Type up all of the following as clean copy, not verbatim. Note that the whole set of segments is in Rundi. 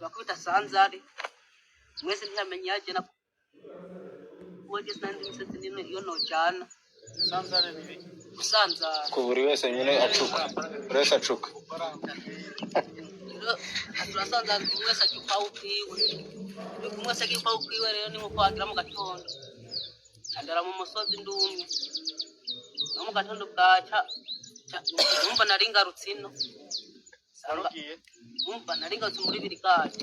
Bakubita sanzari mwese ntiyamenye yaje na woje sandi misetse nino iyo nojana sanzari ni sanzari ku buri wese nyine acuka wese acuka turasanzari wese acuka ukiwe mwese agipa ukiwe rero ni muko agira mu gatondo andara mu musozi ndumye no mu gatondo bwaca umva naringarutse ino sarugiye umva naringarutse muri birigade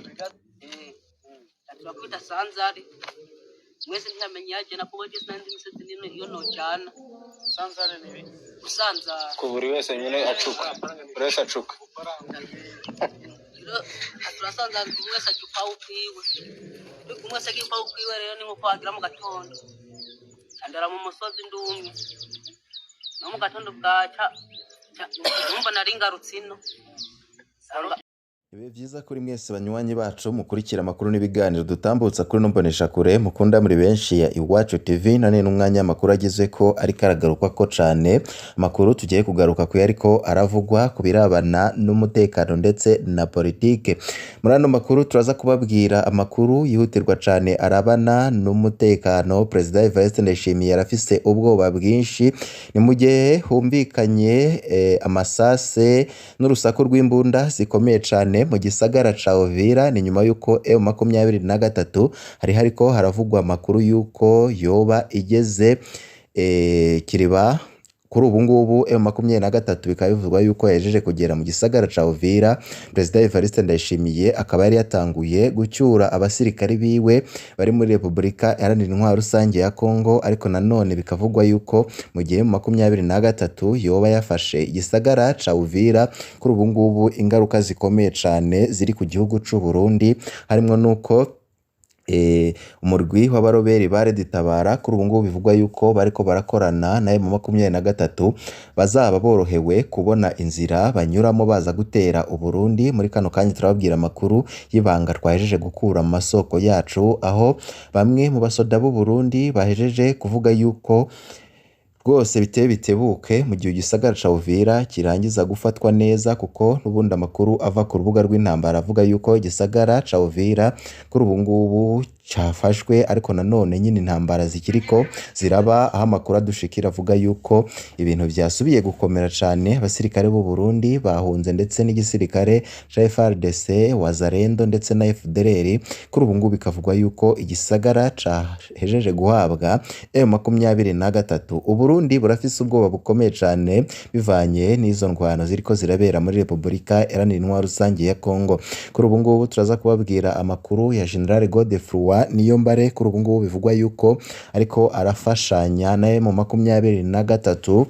bakubita sanzari mwese ntiyamenye yaje na kuboje sandi misetse nino iyo nojana sanzari ni sanzari ku buri wese nyine acuka wese acuka turasanzari mwese acuka ukiwe mwese agipa ukiwe rero ni muko agira mu gatondo andara mu musozi ndumye no mu gatondo bwaca umva naringarutse ino Ibe vyiza kuri mwese banywanyi bacu mukurikira amakuru n'ibiganiro dutambutsa kuri nombonesha kure mukunda muri benshi ya Iwacu TV nane n'umwanya amakuru agizwe ko ari karagaruka ko cane amakuru tugiye kugaruka ku yariko aravugwa kubirabana n'umutekano ndetse na politike. Muri ano makuru turaza kubabwira amakuru yihutirwa cane arabana n'umutekano. President Evariste Ndayishimiye yarafise ubwoba bwinshi ni mu gihe humvikanye amasase n'urusaku rw'imbunda zikomeye cane mu gisagara ca Uvira. Ni nyuma yuko M23 hariko haravugwa amakuru yuko yoba igeze Kiriba. Kuri ubu ngubu M23 bikaba bivugwa yuko yajeje kugera mu gisagara ca Uvira. President Evariste Ndayishimiye akaba yari yatanguye gucyura abasirikari biwe bari muri Republika Iharanira Intwaro Rusange ya Congo, ariko nanone bikavugwa yuko mu gihe M23 yoba yafashe igisagara ca Uvira. Kuri ubu ngubu ingaruka zikomeye cane ziri ku gihugu c'u Burundi, harimwo nuko umurwi w'abaroberi bareditabara kuri ubu ngubu bivugwa yuko bariko barakorana na M23 bazaba borohewe kubona inzira banyuramo baza gutera Uburundi. Muri kano kanya turababwira amakuru y'ibanga twahejeje gukura mu masoko yacu, aho bamwe mu basoda b'u Burundi bahejeje kuvuga yuko rwose bitebuke mu gihe igisagara ca Uvira kirangiza gufatwa neza, kuko n'ubundi amakuru ava ku rubuga rw'intambara avuga yuko igisagara ca Uvira kuri ubu ngubu cyafashwe, ariko nanone nyine intambara zikiriko ziraba, aho amakuru adushikira avuga yuko ibintu byasubiye gukomera cane. Abasirikare b'u Burundi bahunze ndetse n'igisirikare ca FARDC, Wazalendo ndetse na FDLR. Kuri ubu ngubu bikavugwa yuko igisagara cahejeje guhabwa M23. Uburundi burafise ubwoba bukomeye cane bivanye n'izo ndwano ziriko zirabera muri Republika Iharanira Intwaro Rusange ya Congo. Kuri ubu ngubu turaza kubabwira amakuru ya General Godefroid Niyombare. Kuri ubu ngubu bivugwa yuko ariko arafashanya na M23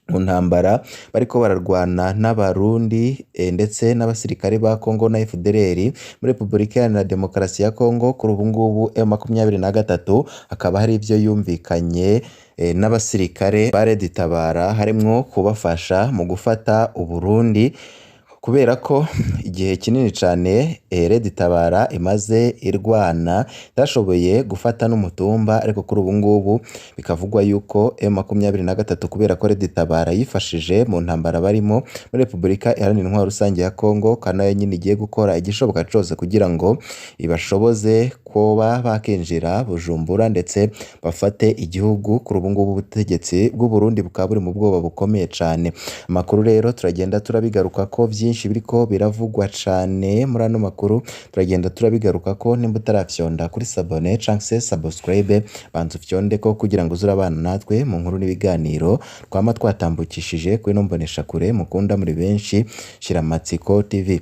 mu ntambara bariko bararwana n'Abarundi ndetse n'abasirikare ba Congo na FDLR muri Republika Iharanira Demokarasi ya Congo. Kuri ubu ngubu M23 akaba hari ivyo yumvikanye n'abasirikare bareditabara, harimwo kubafasha mu gufata Uburundi, kubera ko igihe kinini cane Reditabara imaze irwana tashoboye gufata n'umutumba. Ariko kuri ubu ngubu bikavugwa yuko M23 kubera ko Reditabara yifashije mu ntambara barimo muri Republika Iharanira Intwaro Rusange ya Congo, kana nyine igiye gukora igishoboka cyose kugira ngo ibashoboze kuba bakinjira Bujumbura ndetse bafate igihugu. Kuri ubu ngubu ubutegetsi bw'u Burundi bukaba buri mu bwoba bukomeye cane. Amakuru rero turagenda turabigaruka ko byinshi biriko biravugwa cane muri ano makuru, turagenda turabigaruka ko nimba utarafyonda kuri sabone canke subscribe banzu fyonde ko kugira ngo uzurabana natwe mu nkuru n'ibiganiro twama twatambukishije kuri nombonesha kure mukunda muri benshi Shiramatsiko TV.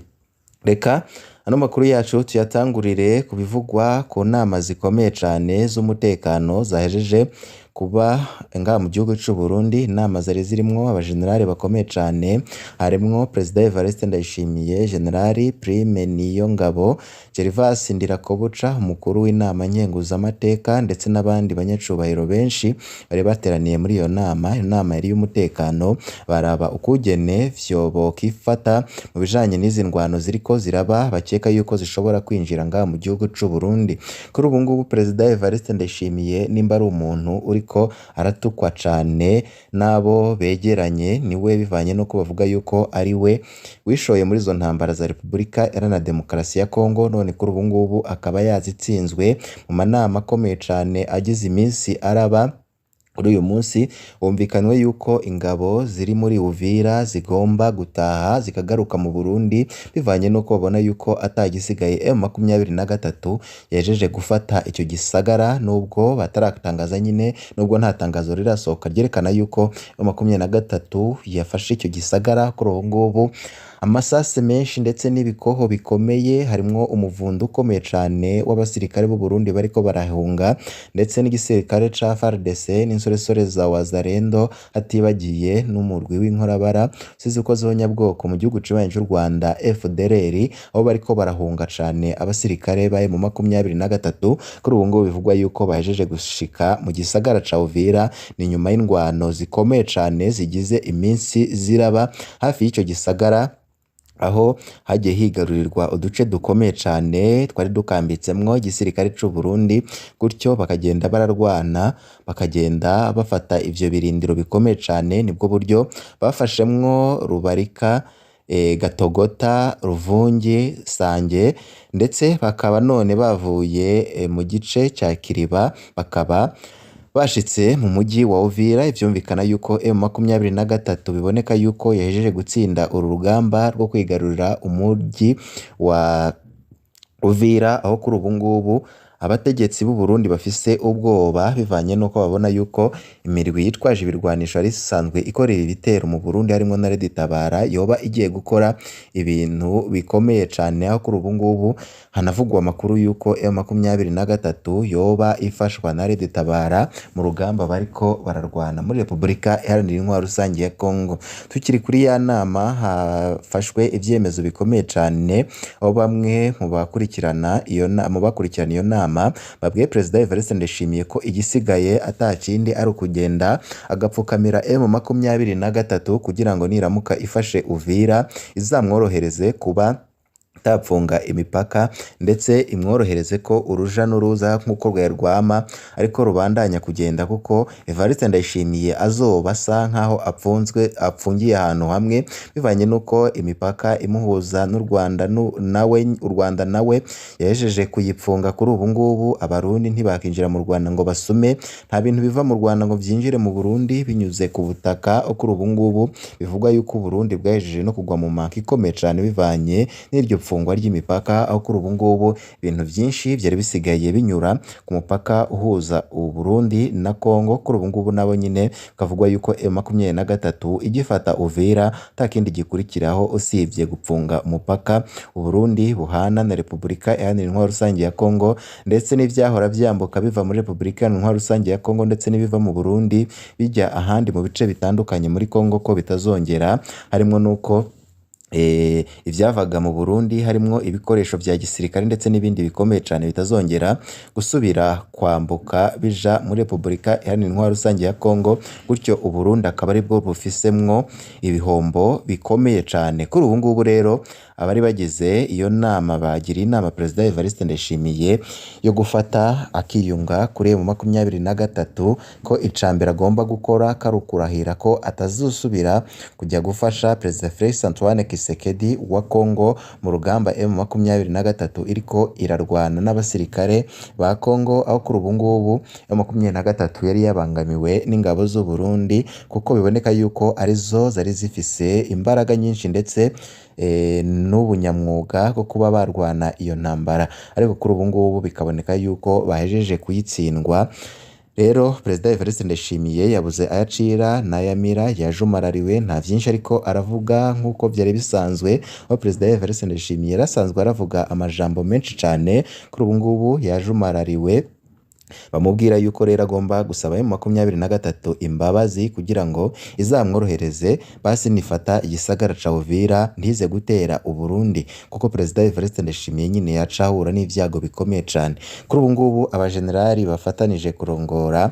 Reka ano makuru yacu tuyatangurire kubivugwa ku nama zikomeye cane z'umutekano zahejeje kuba nga mu gihugu cy'u Burundi. Inama zari zirimwo abagenerali bakomeye cane, harimwo President Evariste Ndayishimiye, General Prime Niyongabo, Gervas Ndirakobuca umukuru w'inama nkenguzamateka ndetse n'abandi banyacubahiro benshi bari bateraniye muri iyo nama. Inama yari y'umutekano, baraba ukugene vyobo kifata mu bijanye n'izi ndwano ziriko ziraba bakeka yuko zishobora kwinjira nga mu gihugu cy'u Burundi. Kuri ubu ngubu President Evariste Ndayishimiye nimba ari umuntu uri ariko aratukwa cane nabo begeranye niwe bivanye no bavuga yuko ari we wishoye muri izo ntambara za Repubulika Iharanira Demokarasi ya Congo, none kuri ubu ngubu akaba yazitsinzwe mu manama akomeye cane agize iminsi araba. Kuri uyu munsi humvikanwe yuko ingabo ziri muri Uvira zigomba gutaha zikagaruka mu Burundi bivanye nuko babona yuko atagisigaye M23 yejeje gufata icyo gisagara, nubwo bataratangaza nyine, nubwo nta tangazo rirasohoka ryerekana yuko M23 yafashe icyo gisagara. Kuri ubu ngubu amasase menshi ndetse n'ibikoho bikomeye, harimwo umuvundo ukomeye cane w'abasirikare b'u Burundi bariko barahunga, ndetse n'igisirikare ca FARDC n'insoresore za Wazalendo, hatibagiye n'umurwi w'inkorabara usize ko z'abanyabwoko mu gihugu cibanye cy'u Rwanda FDLR, aho bariko barahunga cane abasirikare baye mu 23. Kuri ubu ngo bivugwa yuko bahejeje gushika mu gisagara ca Uvira, ni nyuma y'indwano zikomeye cane zigize iminsi ziraba hafi y'ico gisagara, aho hagiye higarurirwa uduce dukomeye cane twari dukambitsemwo igisirikare c'u Burundi, gutyo bakagenda bararwana, bakagenda bafata ivyo birindiro bikomeye cane. Nibwo buryo bafashemwo Rubarika, Gatogota, Ruvungi, Sange, ndetse bakaba none bavuye mu gice ca Kiriba, bakaba bashitse mu mujyi wa Uvira. Ivyumvikana yuko M23 biboneka yuko yahejeje gutsinda uru rugamba rwo kwigarurira umujyi wa Uvira, aho kuri ubu ngubu abategetsi b'u Burundi bafise ubwoba bivanye nuko babona yuko imirwi yitwaje ibirwanisho ari isanzwe ikorera ibitero mu Burundi, harimo na Red Tabara yoba igiye gukora ibintu bikomeye cane, aho kuri ubu ngubu hanavugwa amakuru yuko M23 yoba ifashwa na Red Tabara mu rugamba bariko bararwana muri Repubulika Iharanira Intwaro Rusange ya Congo. Tukiri kuri ya nama, hafashwe ivyemezo bikomeye cane, aho bamwe mu bakurikirana iyo nama babwiye Perezida Evariste Ndayishimiye ko igisigaye atacindi ari ukugenda agapfukamira M23 kugira ngo niramuka ifashe Uvira izamworohereze kuba tapfunga imipaka, ndetse imworohereze ko uruja n'uruza nk'uko rwama ariko rubandanya kugenda, kuko Evariste Ndayishimiye azoba asa nkaho apfungiye ahantu hamwe bivanye nuko imipaka imuhuza n'u Rwanda u Rwanda nawe yahejeje kuyipfunga. Kuri ubu ngubu Abarundi ntibakinjira mu Rwanda ngo basume, nta bintu biva mu Rwanda ngo vyinjire mu Burundi binyuze ku butaka. Kuri ubu ngubu bivugwa yuko Burundi bwahejeje no kugwa mu manka ikomeye cane bivanye n'iryo fungwa ry'imipaka, aho kuri ubu ngubu ibintu byinshi byari bisigaye binyura ku mupaka uhuza u Burundi na Congo. Kuri ubu ngubu nabo nyine kavugwa yuko M23 igifata Uvira takindi gikurikiraho usibye gupfunga umupaka u Burundi buhana na Repubulika Iharanira Intwaro Rusange ya Congo, ndetse n'ivyahora byambuka biva muri Repubulika Iharanira Intwaro Rusange ya Congo ndetse n'ibiva mu Burundi bijya ahandi mu bice bitandukanye muri Congo ko bitazongera, harimo nuko ivyavaga mu Burundi harimwo ibikoresho vya gisirikare ndetse n'ibindi bikomeye cane bitazongera gusubira kwambuka bija muri Repubulika Iharanira Intwaro Rusange ya Congo, gutyo u Burundi akaba ari bwo bufisemwo ibihombo bikomeye cane. Kuri ubu ngubu rero abari bagize iyo nama bagiriye inama Perezida Evariste Ndayishimiye yo gufata akiyunga kuri M23 ko icambere agomba gukora karukurahira ko atazusubira kujya gufasha Perezida Felix Antoine Tshisekedi wa Congo mu rugamba M23 iriko irarwana n'abasirikare ba Congo, aho kuri ubu ngubu M23 yari yabangamiwe n'ingabo z'u Burundi, kuko biboneka yuko arizo zari zifise imbaraga nyinshi ndetse n'ubunyamwuga bwo kuba barwana iyo ntambara, ariko kuri ubu ngubu bikaboneka yuko bahejeje kuyitsindwa. Rero Perezida Evariste Ndayishimiye yabuze ayacira n'ayamira, yajumarariwe, nta vyinshi ariko aravuga nk'uko byari bisanzwe, aho Perezida Evariste Ndayishimiye yarasanzwe aravuga amajambo menshi cane. Kuri ubu ngubu yajumarariwe, bamubwira yuko rero agomba gusaba M23 imbabazi kugira ngo izamworohereze basi nifata igisagara ca Uvira ntize gutera u Burundi, kuko Perezida Evariste Ndayishimiye nyine yacahura n'ivyago bikomeye cane. Kuri ubu ngubu abajenerali bafatanije kurongora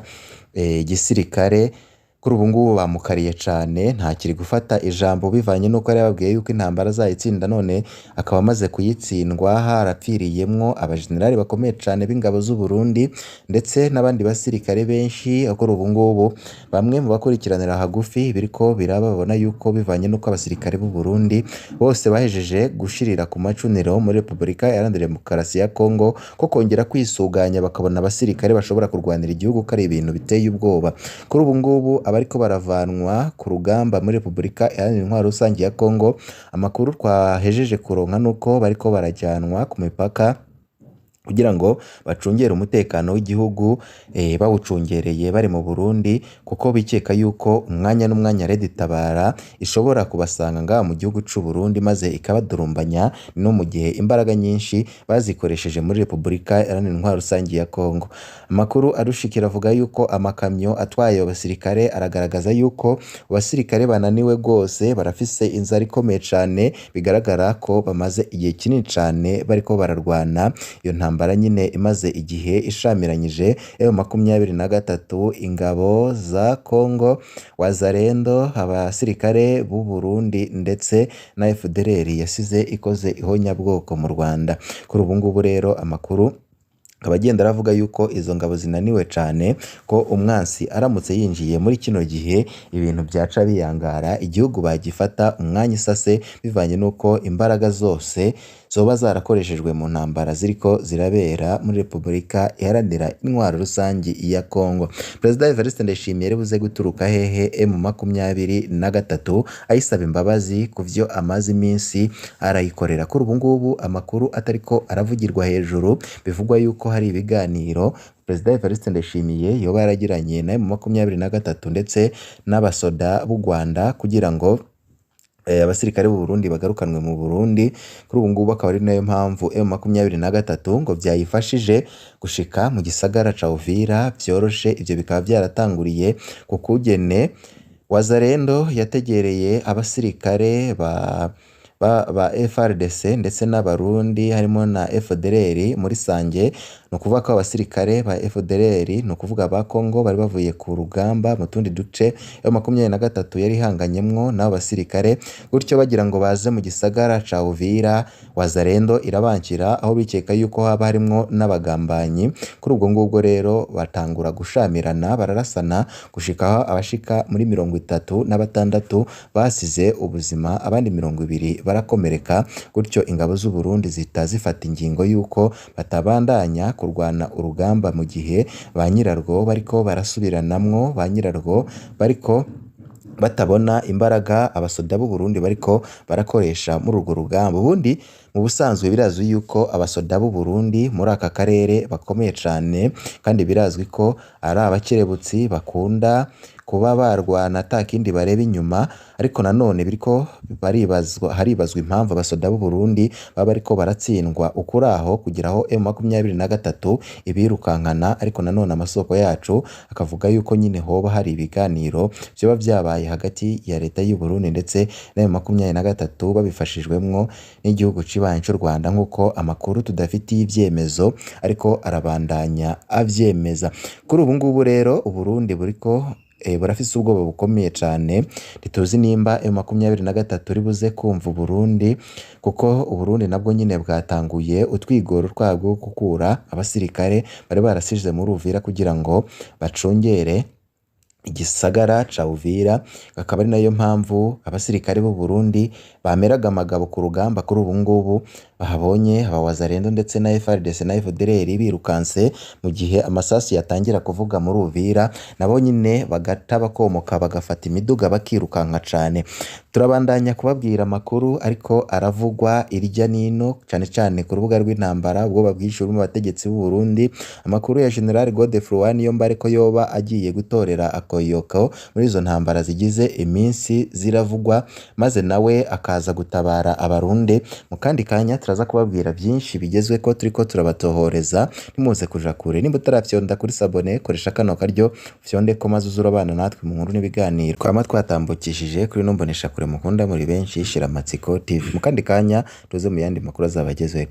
igisirikare kuri ubu ngubu bamukariye cyane ntakiri gufata ijambo bivanye n'uko yari yababwiye yuko intambara azayitsinda none akaba amaze kuyitsindwa harapfiriyemwo abajenerali bakomeye cyane b'ingabo z'u Burundi ndetse n'abandi basirikare benshi. Kuri ubu ngubu bamwe mu bakurikiranira hagufi biriko birababona yuko bivanye n'uko abasirikare b'u Burundi bose bahejeje gushirira ku macuniro muri Repubulika Iharanira Demokarasi ya Congo ko kongera kwisuganya bakabona abasirikare bashobora kurwanira igihugu ko ari ibintu biteye ubwoba. Kuri ubu ngubu abariko baravanwa ku rugamba muri Repubulika Iharanira Intwaro Rusange ya Congo, amakuru twahejeje kuronka nuko bariko barajyanwa ku mipaka kugira ngo bacungere umutekano w'igihugu bawucungereye bari mu Burundi, kuko bikeka yuko umwanya n'umwanya Red Tabara ishobora kubasanga ngaha mu gihugu c'u Burundi maze ikabadurumbanya no mu gihe imbaraga nyinshi bazikoresheje muri Repubulika Iharanira Intwaro Rusange ya Congo. Amakuru arushikira avuga yuko amakamyo atwaye abasirikare aragaragaza yuko abasirikare bananiwe rwose, barafise inzara ikomeye cane, bigaragara ko bamaze igihe kinini cane bariko bararwana iyo ntambara nyine imaze igihe ishamiranyije M23 ingabo za Congo Wazalendo, abasirikare b'u Burundi ndetse na FDLR yasize ikoze ihonyabwoko mu Rwanda. Kuri ubu ngubu rero amakuru abagenda aravuga yuko izo ngabo zinaniwe cyane, ko umwansi aramutse yinjiye muri kino gihe ibintu byaca biyangara, igihugu bagifata umwanya isase bivanye n'uko imbaraga zose zoba zarakoreshejwe mu ntambara ziriko zirabera muri Repubulika Iharanira Intwaro Rusange ya Congo. Perezida Evariste Ndayishimiye yari buze guturuka hehe M23 ayisaba imbabazi ku vyo amaze iminsi arayikorera. Kuri ubu ngubu amakuru atariko aravugirwa hejuru, bivugwa yuko hari ibiganiro Perezida Evariste Ndayishimiye yoba yaragiranye na M23 ndetse n'abasoda b'u Rwanda kugira ngo abasirikare b'u Burundi bagarukanwe mu Burundi. Kuri ubu ngubu akaba ari nayo mpamvu M23 ngo byayifashije gushika mu gisagara ca Uvira vyoroshe. Ivyo bikaba byaratanguriye ku kugene Wazalendo yategereye abasirikare ba FRDC ndetse n'abarundi harimo na FDLR muri Sange. No kuvuga ko abasirikare ba FDLR no kuvuga ba Congo bari bavuye ku rugamba mu tundi duce M23 yari hanganyemwo n'abo basirikare, gutyo bagira ngo baze mu gisagara ca Uvira. Wazalendo irabankira aho bikeka yuko haba harimwo n'abagambanyi. Kuri ubwo ngubwo rero batangura gushamirana, bararasana gushikaho abashika muri 36 basize ubuzima, abandi 20 barakomereka. Gutyo ingabo z'u Burundi zita zifata ingingo yuko batabandanya kurwana urugamba mu gihe ba nyirarwo bariko barasubiranamwo, ba nyirarwo bariko batabona imbaraga abasoda b'u Burundi bariko barakoresha muri urwo rugamba. Ubundi mu busanzwe birazwi yuko abasoda b'u Burundi muri aka karere bakomeye cyane, kandi birazwi ko ari abakerebutsi bakunda kuba barwana atakindi bareba inyuma. Ariko nanone biriko haribazwa impamvu abasoda b'u Burundi baba ariko baratsindwa ukuraho kugiraho M23 ibirukankana. Ariko nanone amasoko yacu akavuga yuko nyine hoba hari ibiganiro byoba byabaye hagati ya leta y'u Burundi ndetse na M23 babifashijwemwo n'igihugu cibanyi cy'u Rwanda, nk'uko amakuru tudafitiye ivyemezo ariko arabandanya avyemeza. Kuri ubu ngubu rero u Burundi buriko barafise ubwoba bukomeye cyane, ntituzi nimba M23 ribuze kumva Burundi, kuko Burundi nabwo nyine bwatanguye utwigoro twabwo gukura abasirikare bari barasije muri Uvira kugira ngo bacungere igisagara ca Uvira. Akaba ari nayo mpamvu abasirikare b'u Burundi bameraga amagabo ku rugamba. Kuri ubu ngubu bahabonye Wazalendo ndetse na FRDC na FDLR birukanse mu gihe amasasu yatangira kuvuga muri Uvira, nabo nyine bagata bakomoka bagafata imiduga bakirukanka cane. Turabandanya kubabwira amakuru ariko aravugwa irya nino cyane cyane ku rubuga rw'intambara, ubwo babwishura mu bategetsi b'u Burundi. Amakuru ya General Godefroid yo mbare ko yoba agiye gutorera akoyoko muri izo ntambara zigize iminsi ziravugwa, maze nawe akaza gutabara Abarundi. Mu kandi kanya turaza kubabwira byinshi bigezwe ko turiko turabatohoreza, nimuze kuja kure. Nimba utarafyonda kuri sabone, koresha kano karyo fyonde ko maze uzurabana natwe mu nkuru n'ibiganiro twama twatambukishije kuri nombonesha kure mukunda muri benshi. Shira Amatsiko TV. Mu kandi kanya tuze mu yandi makuru azabagezwe.